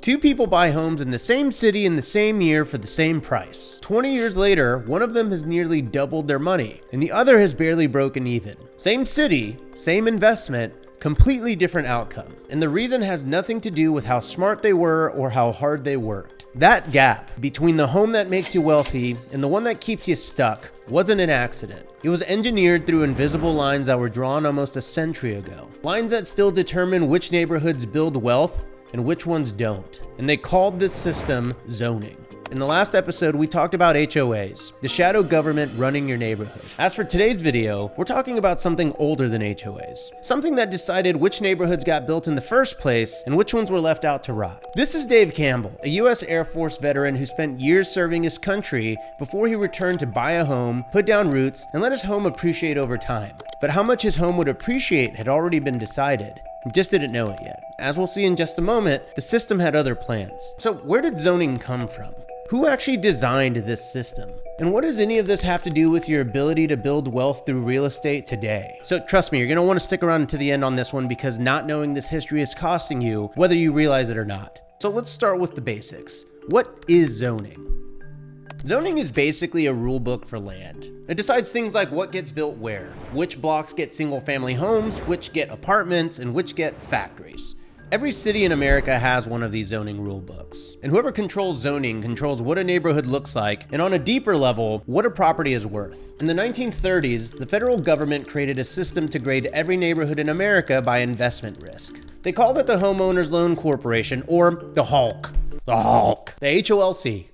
Two people buy homes in the same city in the same year for the same price. 20 years later, one of them has nearly doubled their money, and the other has barely broken even. Same city, same investment, completely different outcome. And the reason has nothing to do with how smart they were or how hard they worked. That gap between the home that makes you wealthy and the one that keeps you stuck wasn't an accident. It was engineered through invisible lines that were drawn almost a century ago. Lines that still determine which neighborhoods build wealth and which ones don't. And they called this system zoning. In the last episode, we talked about HOAs, the shadow government running your neighborhood. As for today's video, we're talking about something older than HOAs, something that decided which neighborhoods got built in the first place and which ones were left out to rot. This is Dave Campbell, a US Air Force veteran who spent years serving his country before he returned to buy a home, put down roots, and let his home appreciate over time. But how much his home would appreciate had already been decided. He just didn't know it yet. As we'll see in just a moment, the system had other plans. So where did zoning come from? Who actually designed this system? And what does any of this have to do with your ability to build wealth through real estate today? So trust me, you're gonna wanna stick around to the end on this one because not knowing this history is costing you, whether you realize it or not. So let's start with the basics. What is zoning? Zoning is basically a rule book for land. It decides things like what gets built where, which blocks get single family homes, which get apartments, and which get factories. Every city in America has one of these zoning rule books, and whoever controls zoning controls what a neighborhood looks like, and on a deeper level, what a property is worth. In the 1930s, the federal government created a system to grade every neighborhood in America by investment risk. They called it the Homeowners Loan Corporation, or the HOLC. The HOLC. The HOLC.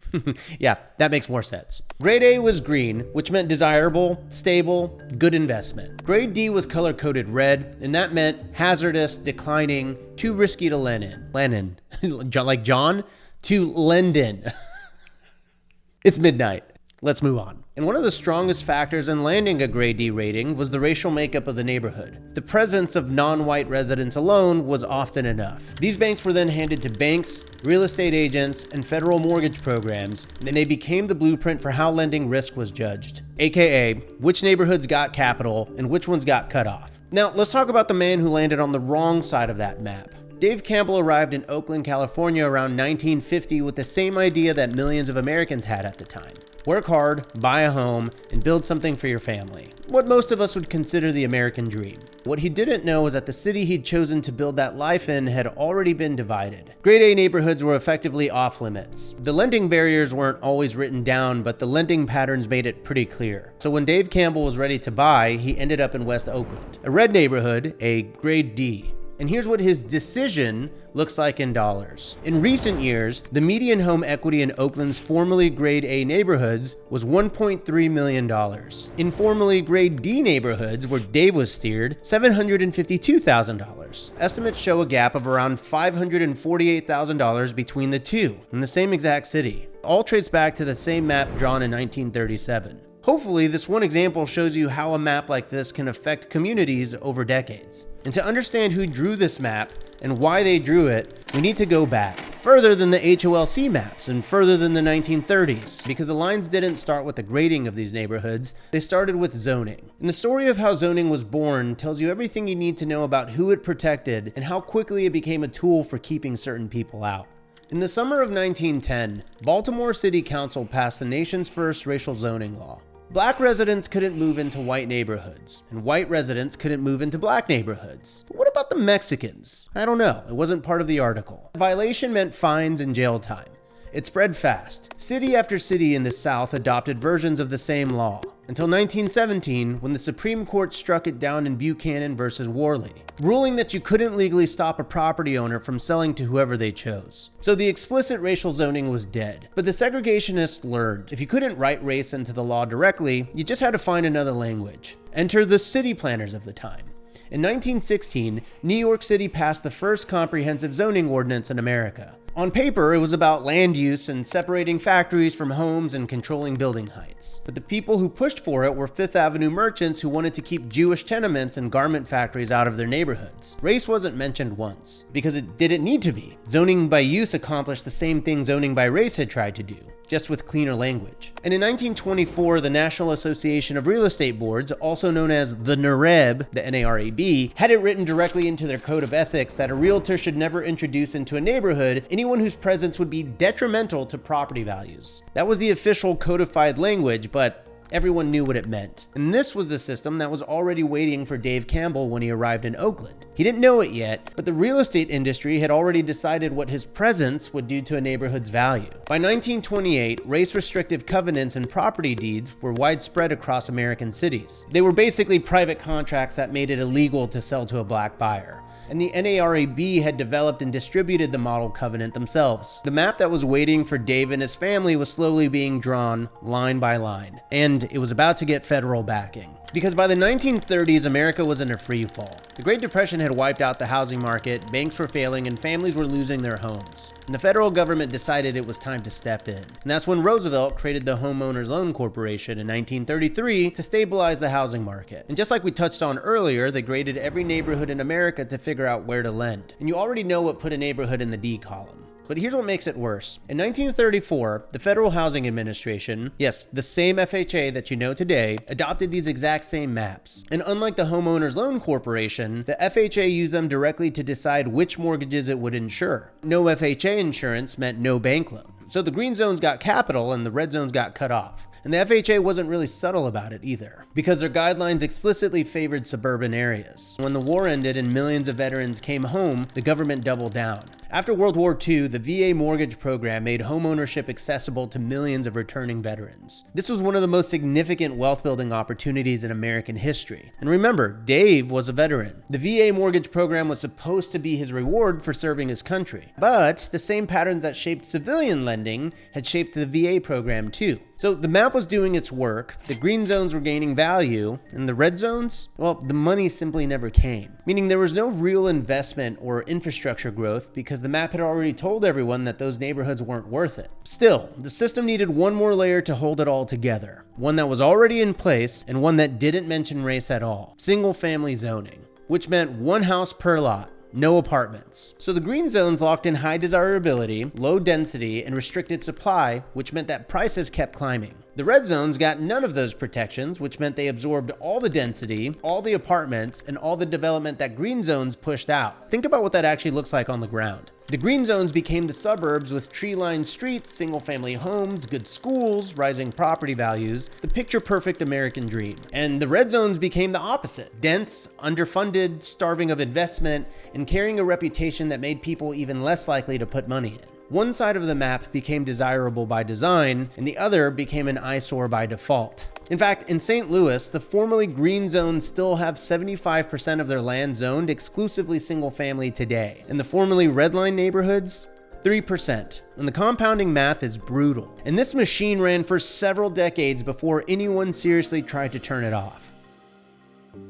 Yeah, that makes more sense. Grade A was green, which meant desirable, stable, good investment. Grade D was color-coded red, and that meant hazardous, declining, too risky to lend in. Like John? To lend in. It's midnight. Let's move on. And one of the strongest factors in landing a grade D rating was the racial makeup of the neighborhood. The presence of non-white residents alone was often enough. These banks were then handed to banks, real estate agents, and federal mortgage programs, and they became the blueprint for how lending risk was judged, aka which neighborhoods got capital and which ones got cut off. Now, let's talk about the man who landed on the wrong side of that map. Dave Campbell arrived in Oakland, California around 1950 with the same idea that millions of Americans had at the time. Work hard, buy a home, and build something for your family. What most of us would consider the American dream. What he didn't know was that the city he'd chosen to build that life in had already been divided. Grade A neighborhoods were effectively off limits. The lending barriers weren't always written down, but the lending patterns made it pretty clear. So when Dave Campbell was ready to buy, he ended up in West Oakland, a red neighborhood, a grade D. And here's what his decision looks like in dollars. In recent years, the median home equity in Oakland's formerly grade A neighborhoods was $1.3 million. In formerly grade D neighborhoods, where Dave was steered, $752,000. Estimates show a gap of around $548,000 between the two, in the same exact city. All trace back to the same map drawn in 1937. Hopefully, this one example shows you how a map like this can affect communities over decades. And to understand who drew this map and why they drew it, we need to go back further than the HOLC maps and further than the 1930s, because the lines didn't start with the grading of these neighborhoods, they started with zoning. And the story of how zoning was born tells you everything you need to know about who it protected and how quickly it became a tool for keeping certain people out. In the summer of 1910, Baltimore City Council passed the nation's first racial zoning law. Black residents couldn't move into white neighborhoods, and white residents couldn't move into black neighborhoods. But what about the Mexicans? I don't know, it wasn't part of the article. The violation meant fines and jail time. It spread fast. City after city in the South adopted versions of the same law, until 1917, when the Supreme Court struck it down in Buchanan versus Worley, ruling that you couldn't legally stop a property owner from selling to whoever they chose. So the explicit racial zoning was dead, but the segregationists learned if you couldn't write race into the law directly, you just had to find another language. Enter the city planners of the time. In 1916, New York City passed the first comprehensive zoning ordinance in America. On paper, it was about land use and separating factories from homes and controlling building heights. But the people who pushed for it were Fifth Avenue merchants who wanted to keep Jewish tenements and garment factories out of their neighborhoods. Race wasn't mentioned once, because it didn't need to be. Zoning by use accomplished the same thing zoning by race had tried to do, just with cleaner language. And in 1924, the National Association of Real Estate Boards, also known as the NAREB, the NAREB, NARB had it written directly into their code of ethics that a realtor should never introduce into a neighborhood anyone whose presence would be detrimental to property values. That was the official codified language, but everyone knew what it meant. And this was the system that was already waiting for Dave Campbell when he arrived in Oakland. He didn't know it yet, but the real estate industry had already decided what his presence would do to a neighborhood's value. By 1928, race-restrictive covenants and property deeds were widespread across American cities. They were basically private contracts that made it illegal to sell to a black buyer. And the NARB had developed and distributed the model covenant themselves. The map that was waiting for Dave and his family was slowly being drawn line by line, and it was about to get federal backing. Because by the 1930s, America was in a free fall. The Great Depression had wiped out the housing market, banks were failing, and families were losing their homes. And the federal government decided it was time to step in. And that's when Roosevelt created the Homeowners Loan Corporation in 1933 to stabilize the housing market. And just like we touched on earlier, they graded every neighborhood in America to figure out where to lend. And you already know what put a neighborhood in the D column. But here's what makes it worse. In 1934, the Federal Housing Administration, yes, the same FHA that you know today, adopted these exact same maps. And unlike the Homeowners Loan Corporation, the FHA used them directly to decide which mortgages it would insure. No FHA insurance meant no bank loan. So the green zones got capital and the red zones got cut off. And the FHA wasn't really subtle about it either, because their guidelines explicitly favored suburban areas. When the war ended and millions of veterans came home, the government doubled down. After World War II, the VA mortgage program made homeownership accessible to millions of returning veterans. This was one of the most significant wealth-building opportunities in American history. And remember, Dave was a veteran. The VA mortgage program was supposed to be his reward for serving his country. But the same patterns that shaped civilian lending had shaped the VA program too. So the map was doing its work, the green zones were gaining value, and the red zones, well, the money simply never came. Meaning there was no real investment or infrastructure growth because the map had already told everyone that those neighborhoods weren't worth it. Still, the system needed one more layer to hold it all together. One that was already in place and one that didn't mention race at all. Single-family zoning, which meant one house per lot. No apartments. So the green zones locked in high desirability, low density, and restricted supply, which meant that prices kept climbing. The red zones got none of those protections, which meant they absorbed all the density, all the apartments, and all the development that green zones pushed out. Think about what that actually looks like on the ground. The green zones became the suburbs with tree-lined streets, single-family homes, good schools, rising property values, the picture-perfect American dream. And the red zones became the opposite. Dense, underfunded, starving of investment, and carrying a reputation that made people even less likely to put money in. One side of the map became desirable by design, and the other became an eyesore by default. In fact, in St. Louis, the formerly green zones still have 75% of their land zoned exclusively single-family today, and the formerly redline neighborhoods, 3%. And the compounding math is brutal. And this machine ran for several decades before anyone seriously tried to turn it off.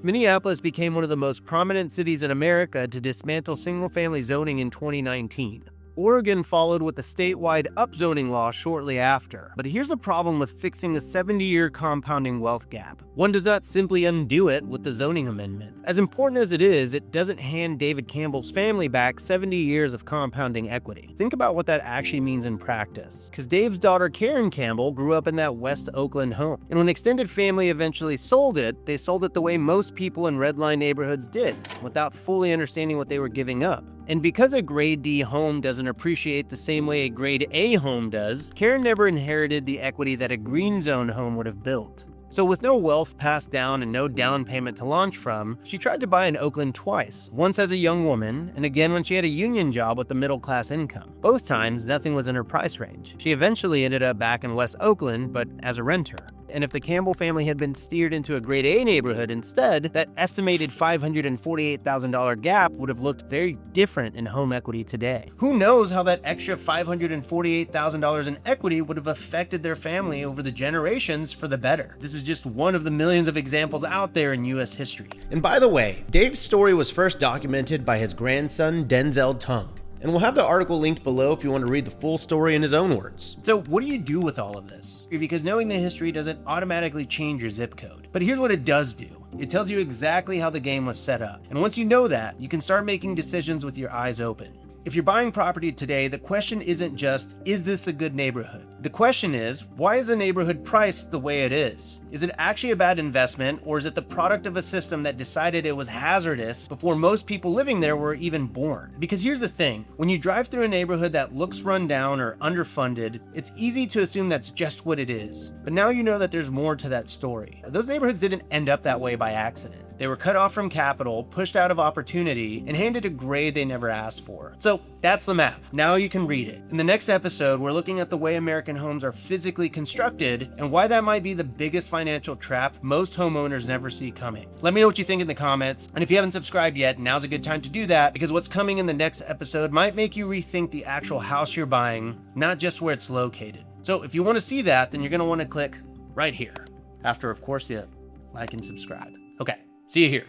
Minneapolis became one of the most prominent cities in America to dismantle single-family zoning in 2019. Oregon followed with the statewide upzoning law shortly after. But here's the problem with fixing the 70-year compounding wealth gap. One does not simply undo it with the zoning amendment. As important as it is, it doesn't hand David Campbell's family back 70 years of compounding equity. Think about what that actually means in practice. Because Dave's daughter Karen Campbell grew up in that West Oakland home. And when extended family eventually sold it, they sold it the way most people in redline neighborhoods did, without fully understanding what they were giving up. And because a grade D home doesn't appreciate the same way a grade A home does, Karen never inherited the equity that a green zone home would have built. So with no wealth passed down and no down payment to launch from, she tried to buy in Oakland twice, once as a young woman, and again when she had a union job with a middle-class income. Both times, nothing was in her price range. She eventually ended up back in West Oakland, but as a renter. And if the Campbell family had been steered into a grade A neighborhood instead, that estimated $548,000 gap would have looked very different in home equity today. Who knows how that extra $548,000 in equity would have affected their family over the generations for the better. This is just one of the millions of examples out there in US history. And by the way, Dave's story was first documented by his grandson, Denzel Tung. And we'll have the article linked below if you want to read the full story in his own words. So what do you do with all of this? Because knowing the history doesn't automatically change your zip code. But here's what it does do. It tells you exactly how the game was set up. And once you know that, you can start making decisions with your eyes open. if you're buying property today, the question isn't just, is this a good neighborhood? The question is, why is the neighborhood priced the way it is? Is it actually a bad investment, or is it the product of a system that decided it was hazardous before most people living there were even born? Because here's the thing, when you drive through a neighborhood that looks run down or underfunded, it's easy to assume that's just what it is. But now you know that there's more to that story. Those neighborhoods didn't end up that way by accident. They were cut off from capital, pushed out of opportunity, and handed a grade they never asked for. So that's the map. Now you can read it. In the next episode, we're looking at the way American homes are physically constructed and why that might be the biggest financial trap most homeowners never see coming. Let me know what you think in the comments. And if you haven't subscribed yet, now's a good time to do that, because what's coming in the next episode might make you rethink the actual house you're buying, not just where it's located. So if you want to see that, then you're going to want to click right here. After, of course, you like and subscribe. Okay. See you here.